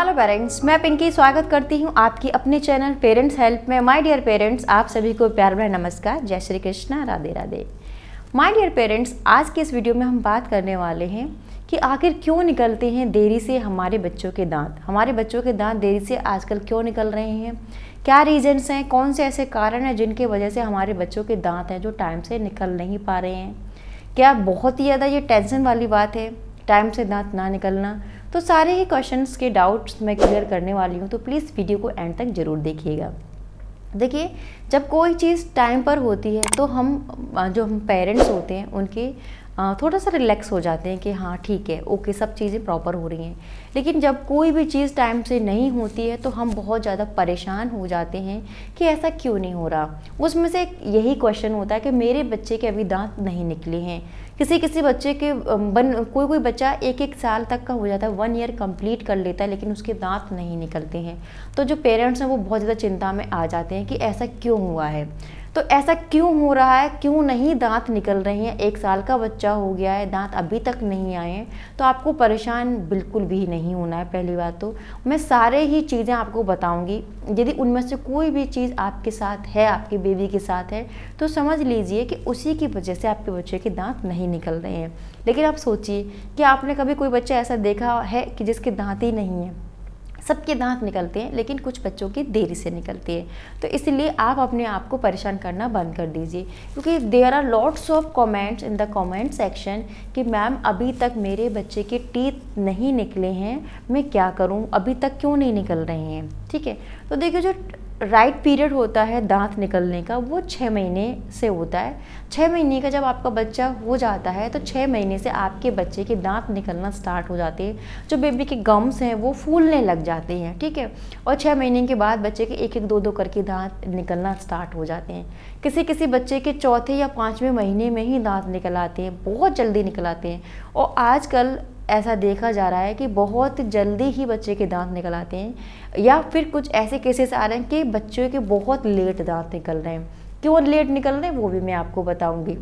Hello parents, मैं पिंकी स्वागत करती हूँ आपकी अपने चैनल पेरेंट्स हेल्प में। माय डियर पेरेंट्स, आप सभी को प्यार भरा नमस्कार, जय Shri Krishna, Radhe Radhe. My dear parents, आज के इस वीडियो में हम बात करने वाले हैं कि आखिर क्यों निकलते हैं देरी से हमारे बच्चों के दांत। हमारे बच्चों के दांत देरी से आजकल क्यों निकल रहे हैं, क्या रीजन्स हैं, कौन से ऐसे कारण हैं जिनकी वजह से हमारे बच्चों के दांत हैं जो टाइम से निकल नहीं पा रहे हैं। क्या बहुत ही ज़्यादा ये टेंशन वाली बात है टाइम से दांत ना निकलना? तो सारे ही क्वेश्चंस के डाउट्स मैं क्लियर करने वाली हूँ, तो प्लीज़ वीडियो को एंड तक ज़रूर देखिएगा। देखिए, जब कोई चीज़ टाइम पर होती है तो हम पेरेंट्स होते हैं उनके थोड़ा सा रिलैक्स हो जाते हैं कि हाँ ठीक है, ओके, सब चीज़ें प्रॉपर हो रही हैं। लेकिन जब कोई भी चीज़ टाइम से नहीं होती है तो हम बहुत ज़्यादा परेशान हो जाते हैं कि ऐसा क्यों नहीं हो रहा। उसमें से यही क्वेश्चन होता है कि मेरे बच्चे के अभी दांत नहीं निकले हैं। किसी बच्चे के कोई बच्चा एक साल तक का हो जाता है, 1 ईयर कंप्लीट कर लेता है, लेकिन उसके दांत नहीं निकलते हैं। तो जो पेरेंट्स हैं वो बहुत ज़्यादा चिंता में आ जाते हैं कि ऐसा क्यों हुआ है। तो ऐसा क्यों हो रहा है, क्यों नहीं दांत निकल रहे हैं? 1 साल का बच्चा हो गया है, दांत अभी तक नहीं आए हैं, तो आपको परेशान बिल्कुल भी नहीं होना है। पहली बात तो मैं सारे ही चीज़ें आपको बताऊंगी। यदि उनमें से कोई भी चीज़ आपके साथ है, आपके बेबी के साथ है, तो समझ लीजिए कि उसी की वजह से आपके बच्चे के दांत नहीं निकल रहे हैं। लेकिन आप सोचिए कि आपने कभी कोई बच्चा ऐसा देखा है कि जिसके दांत ही नहीं है? सबके दांत निकलते हैं, लेकिन कुछ बच्चों की देरी से निकलती है। तो इसलिए आप अपने आप को परेशान करना बंद कर दीजिए, क्योंकि there are lots of comments in the comment section कि मैम अभी तक मेरे बच्चे के टीथ नहीं निकले हैं, मैं क्या करूं, अभी तक क्यों नहीं निकल रहे हैं। ठीक है, तो देखिए, जो राइट पीरियड होता है दांत निकलने का वो 6 महीने से होता है। 6 महीने का जब आपका बच्चा हो जाता है तो 6 महीने से आपके बच्चे के दांत निकलना स्टार्ट हो जाते हैं। जो बेबी के गम्स हैं वो फूलने लग जाते हैं। ठीक है, और 6 महीने के बाद बच्चे के 1-1, 2-2 करके दांत निकलना स्टार्ट हो जाते हैं। किसी बच्चे के चौथे या 5वें महीने में ही दांत निकल आते हैं, बहुत जल्दी निकल आते हैं। और आजकल ऐसा देखा जा रहा है कि बहुत जल्दी ही बच्चे के दांत निकल आते हैं, या फिर कुछ ऐसे केसेस आ रहे हैं कि बच्चों के बहुत लेट दांत निकल रहे हैं। क्यों लेट निकल रहे हैं वो भी मैं आपको बताऊंगी।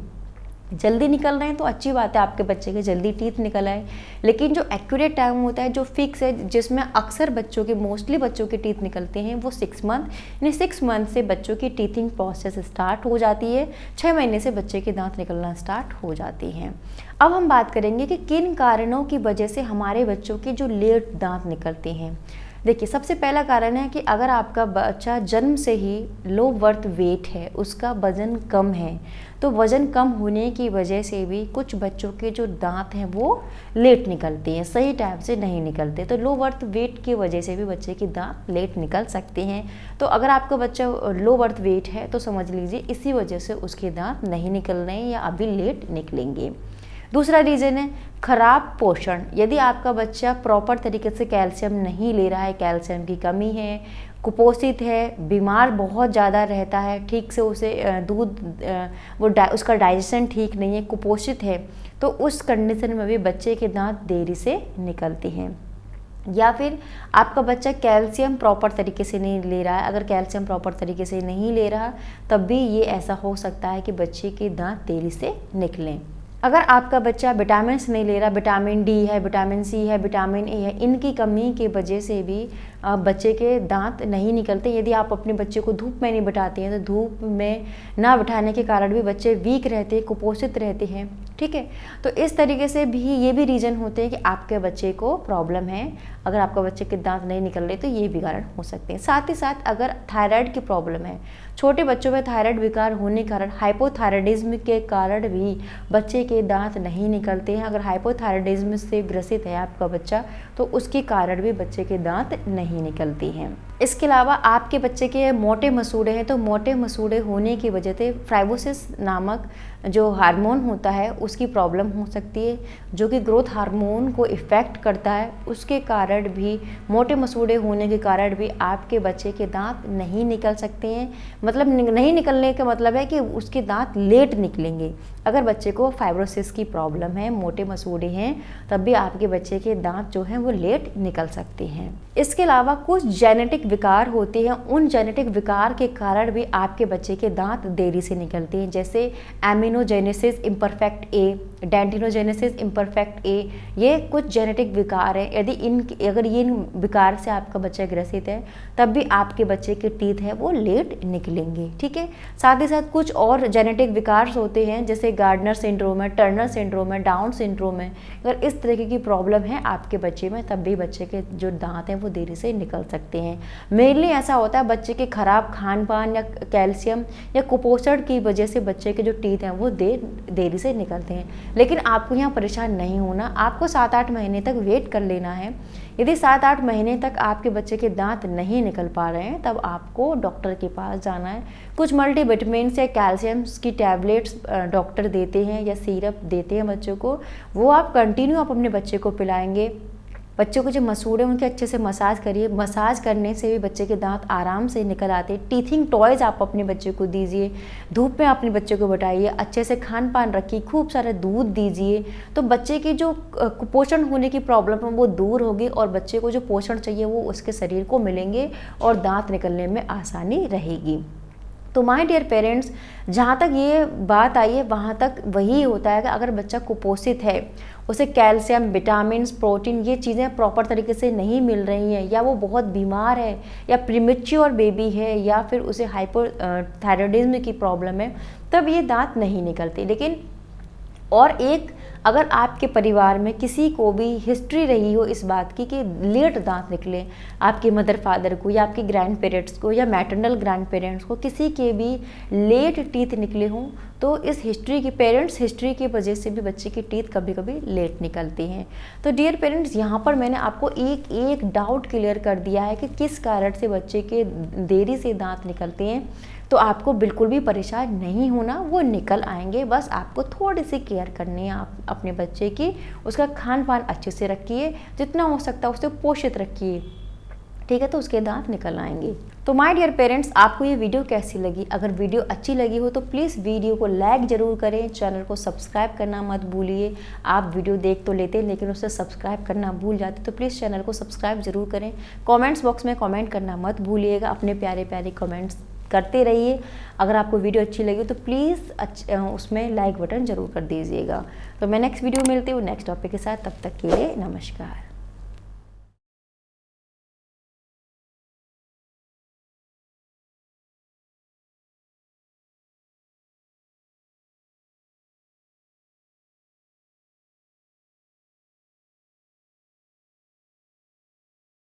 जल्दी निकल रहे हैं तो अच्छी बात है, आपके बच्चे के जल्दी टीथ निकल आए, लेकिन जो एक्यूरेट टाइम होता है, जो फिक्स है, जिसमें अक्सर मोस्टली बच्चों के टीथ निकलते हैं, वो 6 मंथ, यानी 6 मंथ से बच्चों की टीथिंग प्रोसेस स्टार्ट हो जाती है। 6 महीने से बच्चे के दांत निकलना स्टार्ट हो जाती हैं। अब हम बात करेंगे कि किन कारणों की वजह से हमारे बच्चों के जो लेट दांत निकलते हैं। देखिए, सबसे पहला कारण है कि अगर आपका बच्चा जन्म से ही लो बर्थ वेट है, उसका वज़न कम है, तो वज़न कम होने की वजह से भी कुछ बच्चों के जो दांत हैं वो लेट निकलते हैं, सही टाइम से नहीं निकलते। तो लो बर्थ वेट की वजह से भी बच्चे के दांत लेट निकल सकते हैं। तो अगर आपका बच्चा लो बर्थ वेट है तो समझ लीजिए इसी वजह से उसके दांत नहीं निकल रहे हैं या अभी लेट निकलेंगे। दूसरा रीज़न है खराब पोषण। यदि आपका बच्चा प्रॉपर तरीके से कैल्शियम नहीं ले रहा है, कैल्शियम की कमी है, कुपोषित है, बीमार बहुत ज़्यादा रहता है, ठीक से उसे उसका डाइजेशन ठीक नहीं है, कुपोषित है, तो उस कंडीशन में भी बच्चे के दांत देरी से निकलते हैं। या फिर आपका बच्चा कैल्शियम प्रॉपर तरीके से नहीं ले रहा है। अगर कैल्शियम प्रॉपर तरीके से नहीं ले रहा तब भी ये ऐसा हो सकता है कि बच्चे के दांत देरी से निकलें। अगर आपका बच्चा विटामिन नहीं ले रहा, विटामिन डी है, विटामिन सी है, विटामिन ए है, इनकी कमी की वजह से भी बच्चे के दांत नहीं निकलते। यदि आप अपने बच्चे को धूप में नहीं बिठाते हैं तो धूप में ना बिठाने के कारण भी बच्चे वीक रहते हैं, कुपोषित रहते हैं। ठीक है, तो इस तरीके से भी ये भी रीज़न होते हैं कि आपके बच्चे को प्रॉब्लम है। अगर आपका बच्चे के दांत नहीं निकल रहे तो ये भी कारण हो सकते हैं। साथ ही साथ अगर थायराइड की प्रॉब्लम है, छोटे बच्चों में थायराइड विकार होने के कारण, हाइपोथायराइडिज्म के कारण भी बच्चे के दांत नहीं निकलते हैं। अगर हाइपोथायराइडिज्म से ग्रसित है आपका बच्चा तो उसके कारण भी बच्चे के दांत नहीं निकलती हैं। इसके अलावा आपके बच्चे के मोटे मसूड़े हैं, तो मोटे मसूड़े होने की वजह से फाइब्रोसिस नामक जो हार्मोन होता है उसकी प्रॉब्लम हो सकती है, जो कि ग्रोथ हार्मोन को इफ़ेक्ट करता है। उसके कारण भी, मोटे मसूड़े होने के कारण भी आपके बच्चे के दांत नहीं निकल सकते हैं। मतलब नहीं निकलने का मतलब है कि उसके दांत लेट निकलेंगे। अगर बच्चे को फाइब्रोसिस की प्रॉब्लम है, मोटे मसूड़े हैं, तब भी आपके बच्चे के दांत जो हैं वो लेट निकल सकते हैं। इसके अलावा कुछ जेनेटिक विकार होते हैं, उन जेनेटिक विकार के कारण भी आपके बच्चे के दांत देरी से निकलते हैं, जैसे एमिनोजेनेसिस इम्परफेक्ट ए, डेंटिनोजेनेसिस इम्परफेक्ट ए, ये कुछ जेनेटिक विकार है। अगर ये विकार से आपका बच्चा ग्रसित है तब भी आपके बच्चे के टीथ हैं वो लेट निकलेंगे, ठीक है। साथ ही साथ कुछ और जेनेटिक विकार होते हैं, जैसे गार्डनर सिंड्रोम है, टर्नर सिंड्रोम है, डाउन सिंड्रोम है। अगर इस तरीके की प्रॉब्लम है आपके बच्चे में तब भी बच्चे के जो दांत हैं वो देरी से निकल सकते हैं। मेनली ऐसा होता है बच्चे के खराब खान पान या कैल्शियम या कुपोषण की वजह से बच्चे के जो टीथ हैं वो देरी से निकलते हैं। लेकिन आपको यहाँ परेशान नहीं होना, आपको 7-8 महीने तक वेट कर लेना है। यदि 7-8 महीने तक आपके बच्चे के दांत नहीं निकल पा रहे हैं तब आपको डॉक्टर के पास जाना है। कुछ मल्टीविटामिन या कैल्शियम की टैबलेट्स डॉक्टर देते हैं या सिरप देते हैं बच्चों को, वो आप कंटिन्यू अपने बच्चे को पिलाएंगे। बच्चों को जो मसूड़े उनके अच्छे से मसाज करिए, मसाज करने से भी बच्चे के दांत आराम से निकल आते हैं। टीथिंग टॉयज़ आप अपने बच्चे को दीजिए, धूप में अपने बच्चे को बिठाइए, अच्छे से खान पान रखिए, खूब सारा दूध दीजिए, तो बच्चे की जो कुपोषण होने की प्रॉब्लम है वो दूर होगी और बच्चे को जो पोषण चाहिए वो उसके शरीर को मिलेंगे और दांत निकलने में आसानी रहेगी। तो माय डियर पेरेंट्स, जहाँ तक ये बात आई है वहाँ तक वही होता है कि अगर बच्चा कुपोषित है, उसे कैल्शियम, विटामिन, प्रोटीन ये चीज़ें प्रॉपर तरीके से नहीं मिल रही हैं, या वो बहुत बीमार है, या प्रीमेच्योर बेबी है, या फिर उसे हाइपोथायरॉयडिज्म की प्रॉब्लम है, तब ये दांत नहीं निकलते। लेकिन और एक, अगर आपके परिवार में किसी को भी हिस्ट्री रही हो इस बात की कि लेट दांत निकले, आपके मदर फादर को या आपके ग्रैंड पेरेंट्स को या मैटरनल ग्रैंड पेरेंट्स को किसी के भी लेट टीथ निकले हों, तो इस पेरेंट्स हिस्ट्री की वजह से भी बच्चे की टीथ कभी कभी लेट निकलती हैं। तो डियर पेरेंट्स, यहाँ पर मैंने आपको एक एक डाउट क्लियर कर दिया है कि किस कारण से बच्चे के देरी से दांत निकलते हैं। तो आपको बिल्कुल भी परेशान नहीं होना, वो निकल आएंगे, बस आपको थोड़ी सी केयर करनी है आप अपने बच्चे की। उसका खान पान अच्छे से रखिए, जितना हो सकता है उसे पोषित रखिए, ठीक है, तो उसके दांत निकल आएंगे। तो माय डियर पेरेंट्स, आपको ये वीडियो कैसी लगी? अगर वीडियो अच्छी लगी हो तो प्लीज़ वीडियो को लाइक ज़रूर करें, चैनल को सब्सक्राइब करना मत भूलिए। आप वीडियो देख तो लेते हैं लेकिन उसे सब्सक्राइब करना भूल जाते, तो प्लीज़ चैनल को सब्सक्राइब ज़रूर करें। कमेंट्स बॉक्स में कमेंट करना मत भूलिएगा, अपने प्यारे प्यारे कमेंट्स करते रहिए। अगर आपको वीडियो अच्छी लगी तो प्लीज़ उसमें लाइक बटन ज़रूर कर दीजिएगा। तो मैं नेक्स्ट वीडियो मिलती हूँ नेक्स्ट टॉपिक के साथ, तब तक के लिए नमस्कार।